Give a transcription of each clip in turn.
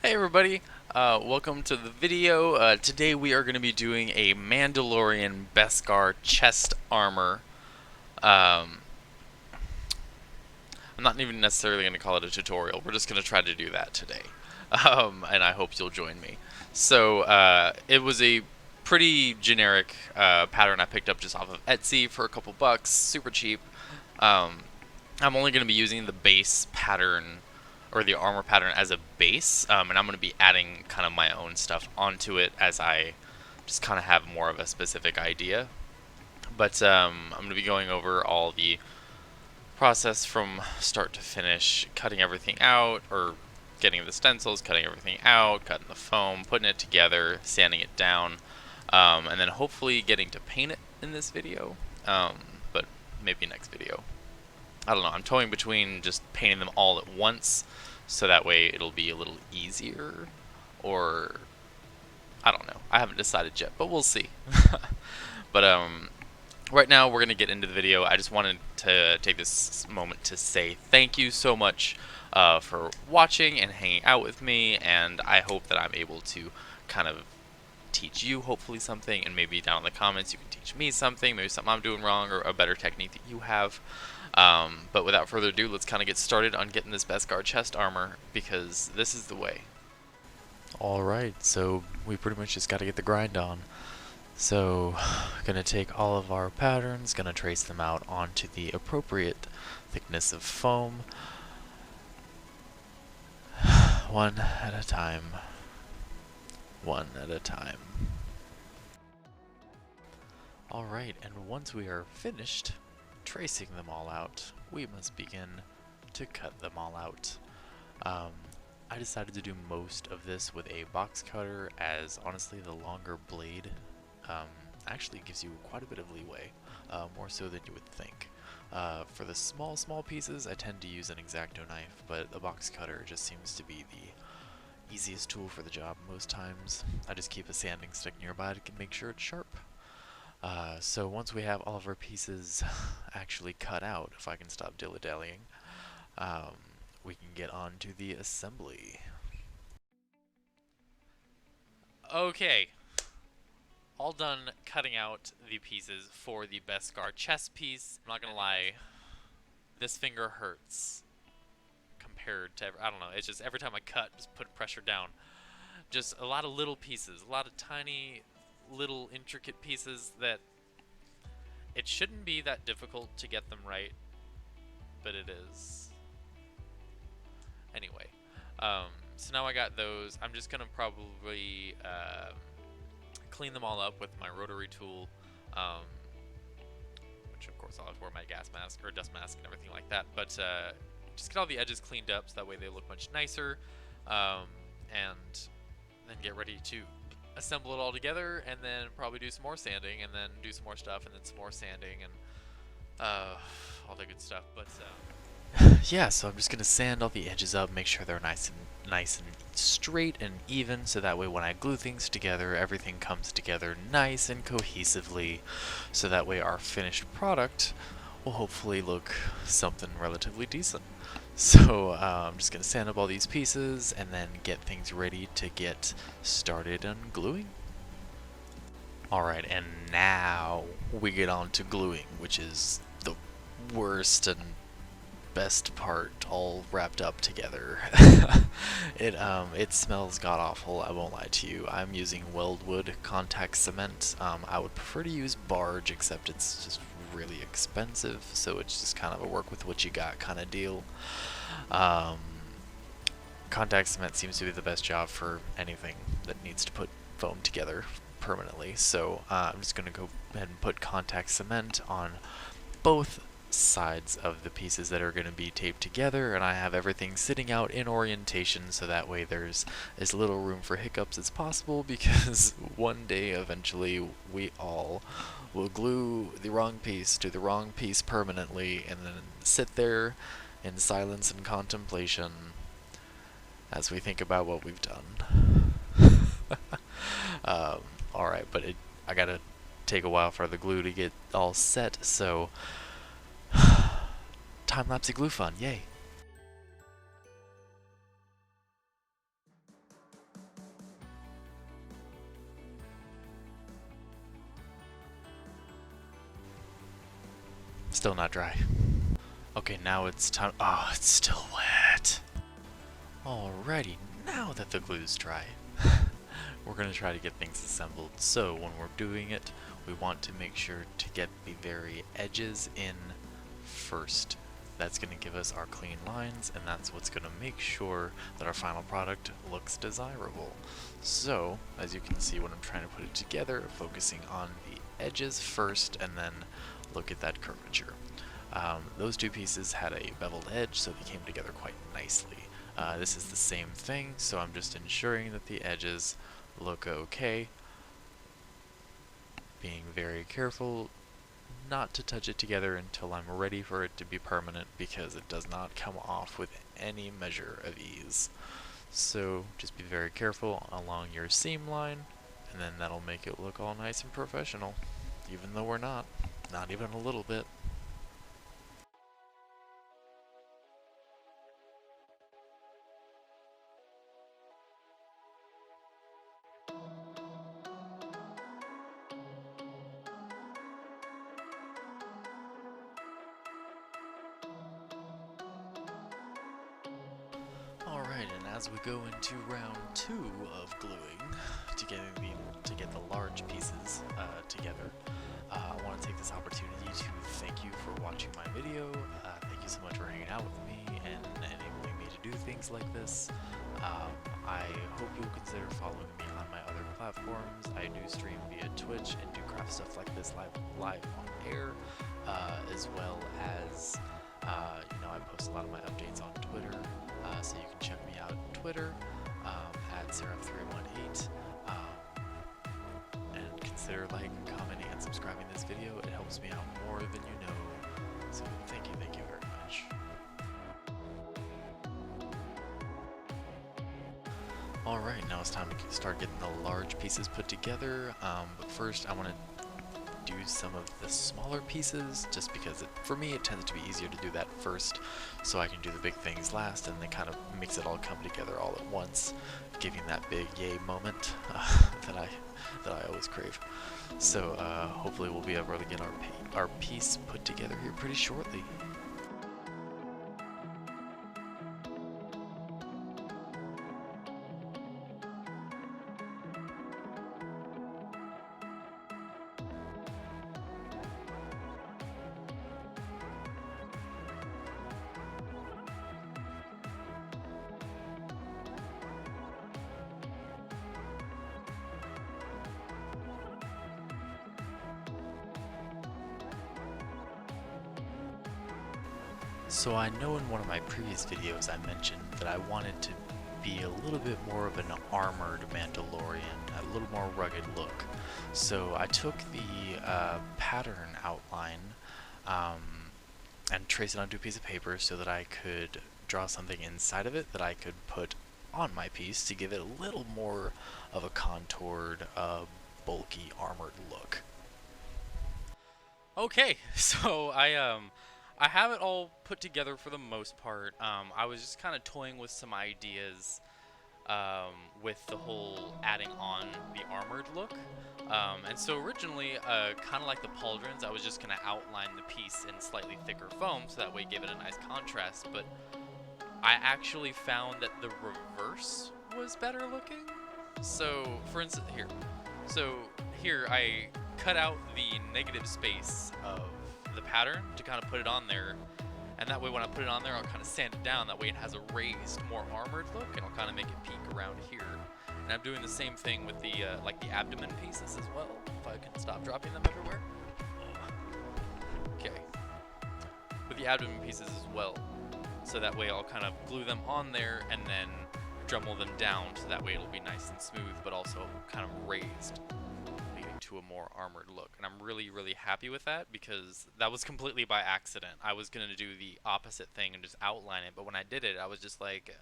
Hey everybody, welcome to the video. Today we are going to be doing a Mandalorian Beskar chest armor. Um, I'm not even necessarily going to call it a tutorial, we're just going to try to do that today. And I hope you'll join me. So, it was a pretty generic pattern I picked up just off of Etsy for a couple bucks, super cheap. Um, I'm only going to be using the base pattern or the armor pattern as a base, and I'm going to be adding kind of my own stuff onto it as I just kind of have more of a specific idea. But I'm going to be going over all the process from start to finish, cutting everything out, or getting the stencils, cutting everything out, cutting the foam, putting it together, sanding it down, and then hopefully getting to paint it in this video, but maybe next video. I don't know, I'm toying between just painting them all at once, so that way it'll be a little easier, or I don't know. I haven't decided yet, but we'll see. But right now we're gonna get into the video. I just wanted to take this moment to say thank you so much for watching and hanging out with me, and I hope that I'm able to kind of teach you hopefully something, and maybe down in the comments you can teach me something, maybe something I'm doing wrong or a better technique that you have. But without further ado, let's kind of get started on getting this Beskar chest armor, because this is the way. Alright, so we pretty much just got to get the grind on. So, gonna take all of our patterns, gonna trace them out onto the appropriate thickness of foam, one at a time. One at a time. Alright, and once we are finished tracing them all out, we must begin to cut them all out. I decided to do most of this with a box cutter, as honestly the longer blade actually gives you quite a bit of leeway, more so than you would think. For the small pieces, I tend to use an X-Acto knife, but a box cutter just seems to be the easiest tool for the job most times. I just keep a sanding stick nearby to make sure it's sharp. So once we have all of our pieces actually cut out, if I can stop dilly-dallying, we can get on to the assembly. Okay, all done cutting out the pieces for the Beskar chest piece. I'm not gonna lie, this finger hurts compared to, I don't know, it's just every time I cut, just put pressure down. Just a lot of little pieces, a lot of tiny little intricate pieces that it shouldn't be that difficult to get them right, but it is. Anyway, so now I got those. I'm just gonna probably clean them all up with my rotary tool, which of course I'll have to wear my gas mask or dust mask and everything like that, but just get all the edges cleaned up so that way they look much nicer, and then get ready to assemble it all together, and then probably do some more sanding, and then do some more stuff, and then some more sanding, and all the good stuff. But yeah, so I'm just gonna sand all the edges up, make sure they're nice and straight and even, so that way when I glue things together, everything comes together nice and cohesively, so that way our finished product will hopefully look something relatively decent. So I'm just gonna sand up all these pieces and then get things ready to get started on gluing. Alright, and now we get on to gluing, which is the worst and best part all wrapped up together. It smells god awful, I won't lie to you. I'm using Weldwood contact cement. I would prefer to use Barge, except it's just really expensive, so it's just kind of a work with what you got kind of deal. Contact cement seems to be the best job for anything that needs to put foam together permanently, so I'm just going to go ahead and put contact cement on both sides of the pieces that are going to be taped together, and I have everything sitting out in orientation so that way there's as little room for hiccups as possible, because one day eventually we all will glue the wrong piece to the wrong piece permanently and then sit there in silence and contemplation as we think about what we've done. Alright, but I gotta take a while for the glue to get all set, so time-lapse glue fun, yay! Still not dry. Okay, now it's time. Oh, it's still wet. Alrighty, now that the glue's dry, we're going to try to get things assembled. So when we're doing it, we want to make sure to get the very edges in first. That's going to give us our clean lines, and that's what's going to make sure that our final product looks desirable. So, as you can see when I'm trying to put it together, focusing on the edges first, and then look at that curvature. Those two pieces had a beveled edge, so they came together quite nicely. This is the same thing, so I'm just ensuring that the edges look okay. Being very careful not to touch it together until I'm ready for it to be permanent, because it does not come off with any measure of ease. So just be very careful along your seam line, and then that'll make it look all nice and professional, even though we're not even a little bit. Alright, and as we go into round 2 of gluing to get the large pieces together, I want to take this opportunity to thank you for watching my video. Thank you so much for hanging out with me and enabling me to do things like this. I hope you'll consider following me on my other platforms. I do stream via Twitch and do craft stuff like this live on air, as well as I post a lot of my updates on Twitter, so you can check me out on Twitter at Seraph318, and consider liking, commenting, and subscribing this video. It helps me out more than you know, so thank you very much. Alright, now it's time to start getting the large pieces put together, but first I want to do some of the smaller pieces, just because for me it tends to be easier to do that first, so I can do the big things last, and then kind of makes it all come together all at once, giving that big yay moment that I always crave. So hopefully we'll be able to get our piece put together here pretty shortly. So I know in one of my previous videos I mentioned that I wanted to be a little bit more of an armored Mandalorian, a little more rugged look. So I took the pattern outline and traced it onto a piece of paper so that I could draw something inside of it that I could put on my piece to give it a little more of a contoured, bulky, armored look. Okay, so I have it all put together for the most part. I was just kind of toying with some ideas with the whole adding on the armored look. And so originally, kind of like the pauldrons, I was just going to outline the piece in slightly thicker foam, so that way give it a nice contrast. But I actually found that the reverse was better looking. So, for instance, here I cut out the negative space of the pattern to kind of put it on there, and that way when I put it on there I'll kind of sand it down, that way it has a raised, more armored look, and I'll kind of make it peak around here. And I'm doing the same thing with the like the abdomen pieces as well, if I can stop dropping them everywhere. Okay, with the abdomen pieces as well, so that way I'll kind of glue them on there and then Dremel them down, so that way it'll be nice and smooth but also kind of raised, to a more armored look. And I'm really happy with that, because that was completely by accident. I was gonna do the opposite thing and just outline it, but when I did it I was just like,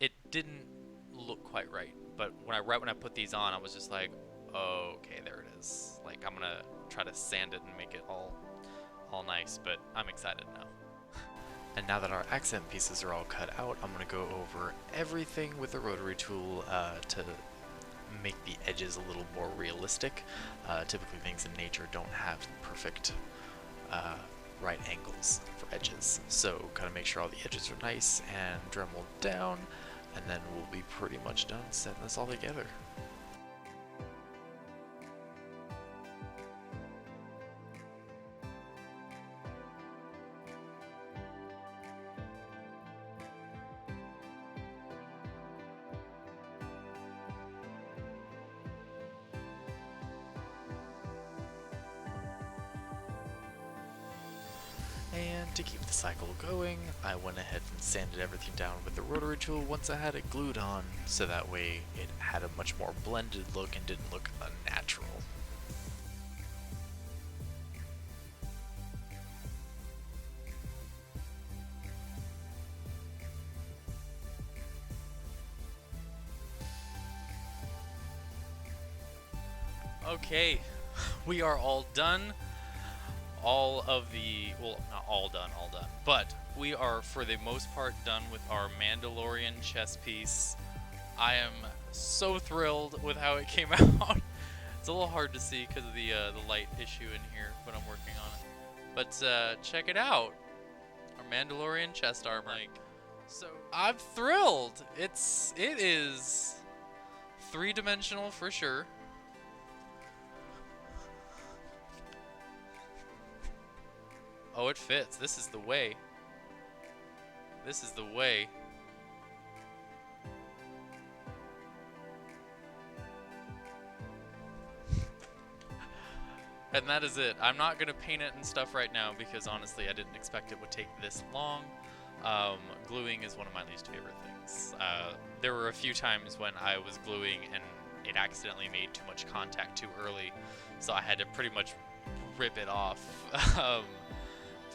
it didn't look quite right. But right when I put these on, I was just like, oh, okay, there it is. Like, I'm gonna try to sand it and make it all nice, but I'm excited now. And now that our accent pieces are all cut out, I'm gonna go over everything with the rotary tool to make the edges a little more realistic. Typically things in nature don't have perfect right angles for edges. So kind of make sure all the edges are nice and Dremel down, and then we'll be pretty much done setting this all together. And to keep the cycle going, I went ahead and sanded everything down with the rotary tool once I had it glued on, so that way it had a much more blended look and didn't look unnatural. Okay, we are all done. All of the, well, not all done, but we are for the most part done with our Mandalorian chess piece. I am so thrilled with how it came out. It's a little hard to see because of the light issue in here when I'm working on it. But check it out, our Mandalorian chest armor. So I'm thrilled. It is three-dimensional for sure. Oh, it fits. This is the way. This is the way. And that is it. I'm not going to paint it and stuff right now because honestly I didn't expect it would take this long. Gluing is one of my least favorite things. There were a few times when I was gluing and it accidentally made too much contact too early, so I had to pretty much rip it off.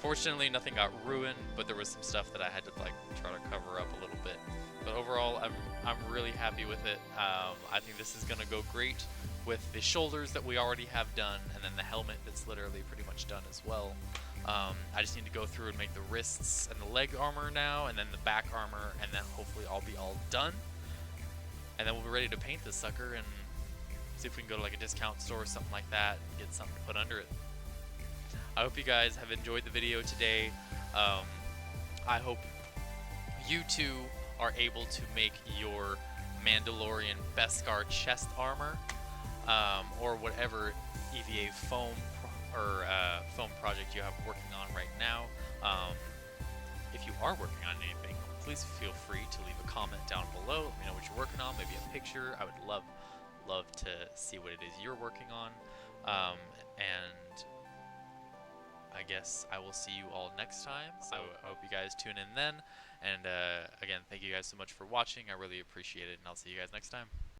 Fortunately, nothing got ruined, but there was some stuff that I had to like try to cover up a little bit. But overall, I'm really happy with it. I think this is gonna go great with the shoulders that we already have done, and then the helmet that's literally pretty much done as well. I just need to go through and make the wrists and the leg armor now, and then the back armor, and then hopefully I'll be all done. And then we'll be ready to paint this sucker and see if we can go to like a discount store or something like that and get something to put under it. I hope you guys have enjoyed the video today. I hope you too are able to make your Mandalorian Beskar chest armor, or whatever EVA foam foam project you have working on right now. If you are working on anything, please feel free to leave a comment down below. Let me know what you're working on, maybe a picture. I would love to see what it is you're working on. And I guess I will see you all next time. So I hope you guys tune in then. And again, thank you guys so much for watching. I really appreciate it, and I'll see you guys next time.